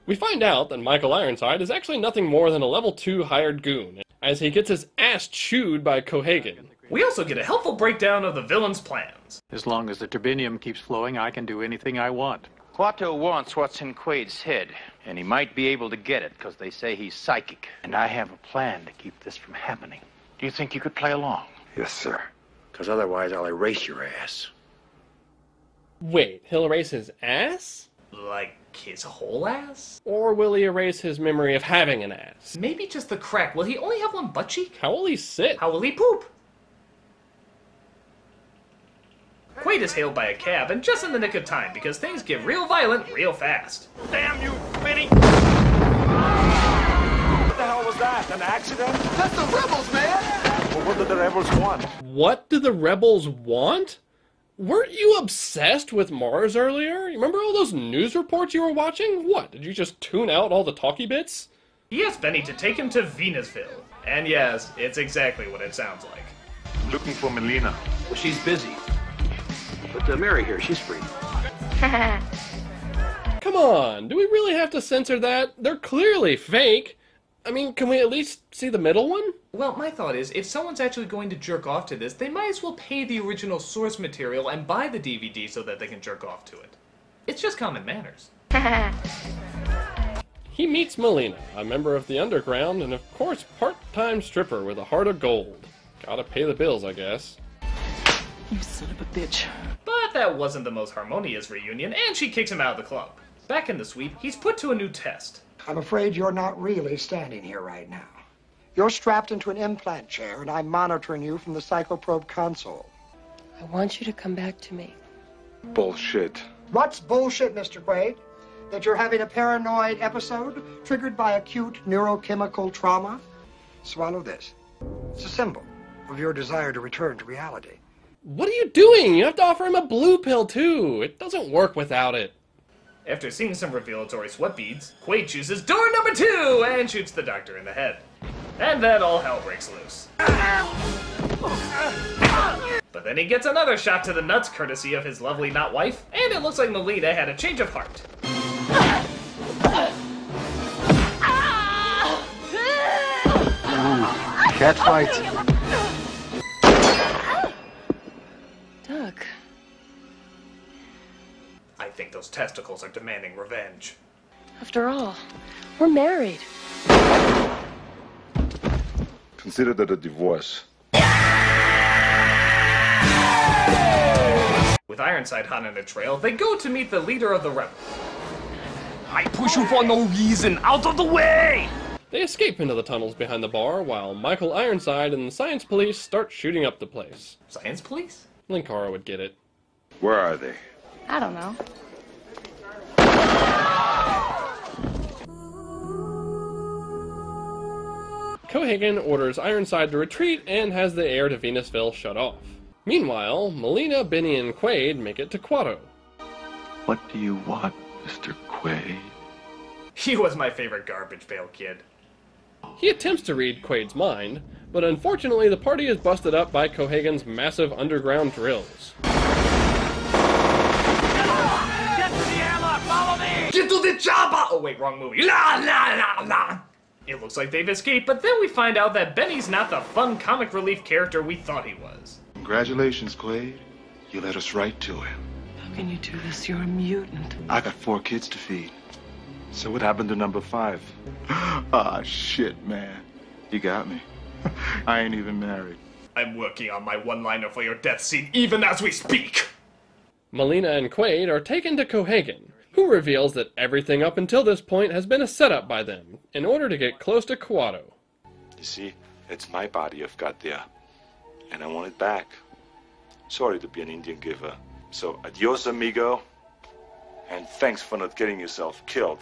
We find out that Michael Ironside is actually nothing more than a level 2 hired goon, as he gets his ass chewed by Cohagen. We also get a helpful breakdown of the villain's plans. As long as the turbinium keeps flowing, I can do anything I want. Quato wants what's in Quaid's head, and he might be able to get it, because they say he's psychic. And I have a plan to keep this from happening. Do you think you could play along? Yes, sir. Because otherwise I'll erase your ass. Wait, he'll erase his ass? Like his whole ass? Or will he erase his memory of having an ass? Maybe just the crack. Will he only have one butt cheek? How will he sit? How will he poop? Quaid is hailed by a cab, and just in the nick of time, because things get real violent real fast. Damn you, Vinny! What the hell was that? An accident? That's the rebels, man! Well, what do the rebels want? What do the rebels want? Weren't you obsessed with Mars earlier? Remember all those news reports you were watching? What, did you just tune out all the talky bits? He asks Benny to take him to Venusville. And yes, it's exactly what it sounds like. Looking for Melina. Well, she's busy. But Mary here, she's free. Come on, do we really have to censor that? They're clearly fake. I mean, can we at least see the middle one? Well, my thought is, if someone's actually going to jerk off to this, they might as well pay the original source material and buy the DVD so that they can jerk off to it. It's just common manners. He meets Melina, a member of the underground, and of course part-time stripper with a heart of gold. Gotta pay the bills, I guess. You son of a bitch. But that wasn't the most harmonious reunion, and she kicks him out of the club. Back in the suite, he's put to a new test. I'm afraid you're not really standing here right now. You're strapped into an implant chair, and I'm monitoring you from the psychoprobe console. I want you to come back to me. Bullshit. What's bullshit, Mr. Quaid? That you're having a paranoid episode triggered by acute neurochemical trauma? Swallow this. It's a symbol of your desire to return to reality. What are you doing? You have to offer him a blue pill, too. It doesn't work without it. After seeing some revelatory sweat beads, Quaid chooses door number 2 and shoots the doctor in the head. And then all hell breaks loose. But then he gets another shot to the nuts courtesy of his lovely not wife, and it looks like Melina had a change of heart. Cat fight. Doug. I think those testicles are demanding revenge. After all, we're married. Consider that a divorce. With Ironside hot on the trail, they go to meet the leader of the rebels. I push you for no reason. Out of the way! They escape into the tunnels behind the bar, while Michael Ironside and the science police start shooting up the place. Science police? Linkara would get it. Where are they? I don't know. Cohagen orders Ironside to retreat and has the air to Venusville shut off. Meanwhile, Melina, Benny, and Quaid make it to Quato. What do you want, Mr. Quaid? He was my favorite garbage pail kid. He attempts to read Quaid's mind, but unfortunately the party is busted up by Cohagen's massive underground drills. Get to the airlock! Follow me! Get to the chopper! Oh wait, wrong movie. La la la la! It looks like they've escaped, but then we find out that Benny's not the fun comic relief character we thought he was. Congratulations, Quaid. You led us right to him. How can you do this? You're a mutant. I got 4 kids to feed. So what happened to number 5? Ah, shit, man. You got me. I ain't even married. I'm working on my one-liner for your death scene even as we speak! Melina and Quaid are taken to Cohagen, who reveals that everything up until this point has been a setup by them, in order to get close to Quato. You see, it's my body you've got there. And I want it back. Sorry to be an Indian giver. So, adios, amigo. And thanks for not getting yourself killed.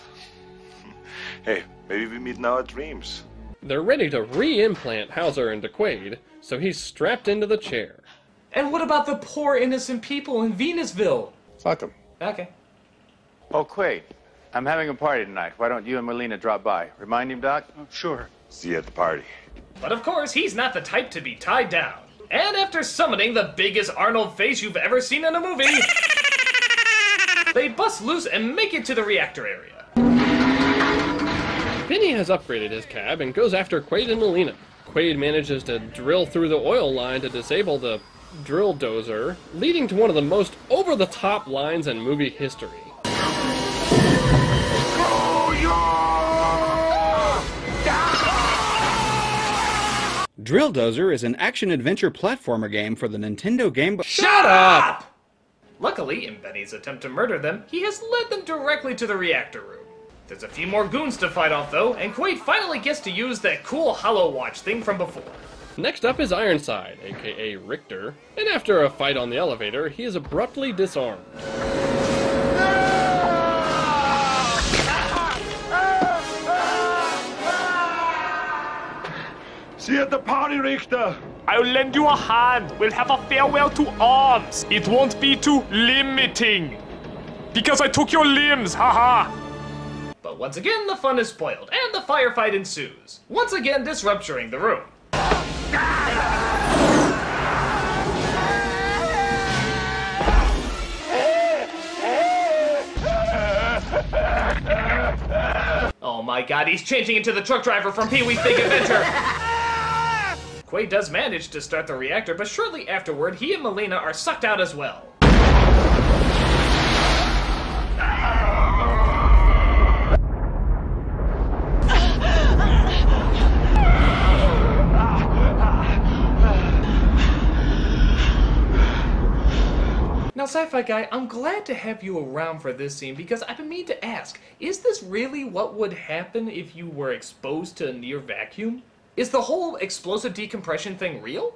Hey, maybe we meet in our dreams. They're ready to re-implant Hauser into Quaid, so he's strapped into the chair. And what about the poor innocent people in Venusville? Fuck him. Okay. Oh, Quaid, I'm having a party tonight. Why don't you and Melina drop by? Remind him, Doc? Oh, sure. See you at the party. But of course, he's not the type to be tied down. And after summoning the biggest Arnold face you've ever seen in a movie, they bust loose and make it to the reactor area. Penny has upgraded his cab and goes after Quaid and Melina. Quaid manages to drill through the oil line to disable the drill dozer, leading to one of the most over-the-top lines in movie history. Drill Dozer is an action-adventure platformer game for the Nintendo Game Boy. Shut up! Luckily, in Benny's attempt to murder them, he has led them directly to the reactor room. There's a few more goons to fight off, though, and Quaid finally gets to use that cool Hollow Watch thing from before. Next up is Ironside, aka Richter, and after a fight on the elevator, he is abruptly disarmed. See you at the party, Richter. I'll lend you a hand. We'll have a farewell to arms. It won't be too limiting. Because I took your limbs, haha. But once again, the fun is spoiled, and the firefight ensues, once again disrupturing the room. Oh my god, he's changing into the truck driver from Pee-wee's Big Adventure! Quaid does manage to start the reactor, but shortly afterward, he and Melina are sucked out as well. Now, Sci-Fi Guy, I'm glad to have you around for this scene because I've been meaning to ask, is this really what would happen if you were exposed to a near vacuum? Is the whole explosive decompression thing real?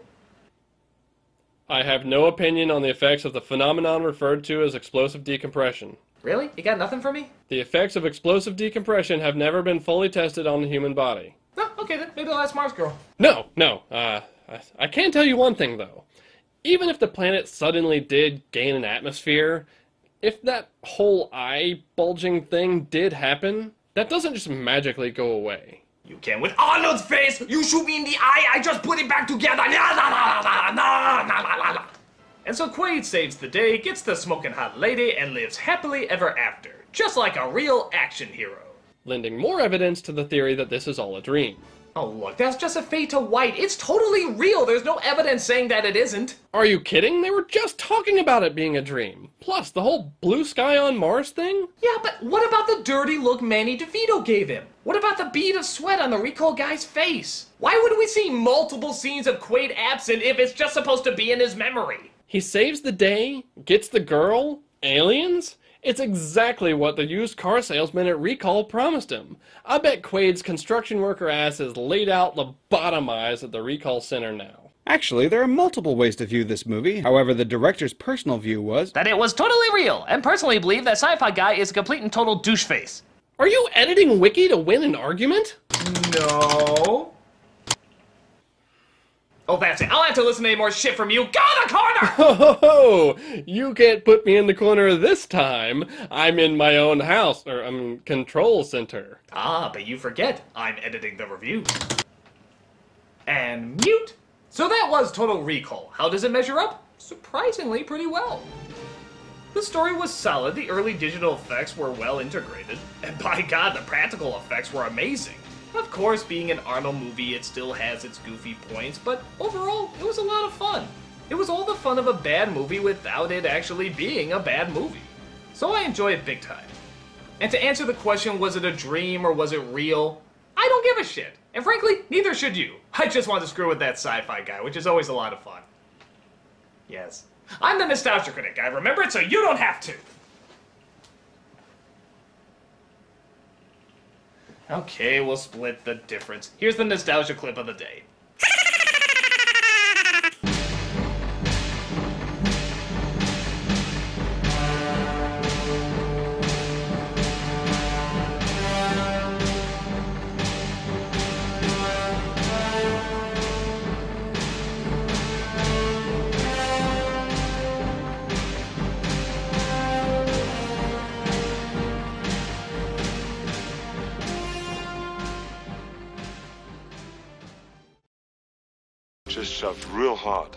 I have no opinion on the effects of the phenomenon referred to as explosive decompression. Really? You got nothing for me? The effects of explosive decompression have never been fully tested on the human body. Oh, okay then. Maybe I'll ask Mars Girl. No. I can tell you one thing, though. Even if the planet suddenly did gain an atmosphere, if that whole eye bulging thing did happen, that doesn't just magically go away. You can with Arnold's face! You shoot me in the eye, I just put it back together! And so Quaid saves the day, gets the smoking hot lady, and lives happily ever after. Just like a real action hero. Lending more evidence to the theory that this is all a dream. Oh look, that's just a fade to white. It's totally real. There's no evidence saying that it isn't. Are you kidding? They were just talking about it being a dream. Plus, the whole blue sky on Mars thing? Yeah, but what about the dirty look Manny DeVito gave him? What about the bead of sweat on the recall guy's face? Why would we see multiple scenes of Quaid absent if it's just supposed to be in his memory? He saves the day, gets the girl, aliens? It's exactly what the used car salesman at Recall promised him. I bet Quaid's construction worker ass is laid out lobotomized at the Recall Center now. Actually, there are multiple ways to view this movie. However, the director's personal view was that it was totally real, and personally believe that Sci-Fi Guy is a complete and total douche face. Are you editing Wiki to win an argument? No. Oh, that's it. I'll have to listen to any more shit from you. Go to the corner! Ho ho ho! You can't put me in the corner this time. I'm in my own house, control center. Ah, but you forget, I'm editing the review. And mute. So that was Total Recall. How does it measure up? Surprisingly pretty well. The story was solid, the early digital effects were well integrated, and by God, the practical effects were amazing. Of course, being an Arnold movie, it still has its goofy points, but overall, it was a lot of fun. It was all the fun of a bad movie without it actually being a bad movie. So I enjoy it big time. And to answer the question, was it a dream or was it real? I don't give a shit. And frankly, neither should you. I just want to screw with that Sci-Fi Guy, which is always a lot of fun. Yes. I'm the Nostalgia Critic guy, remember it, so you don't have to! Okay, we'll split the difference. Here's the nostalgia clip of the day. Just shoved real hard.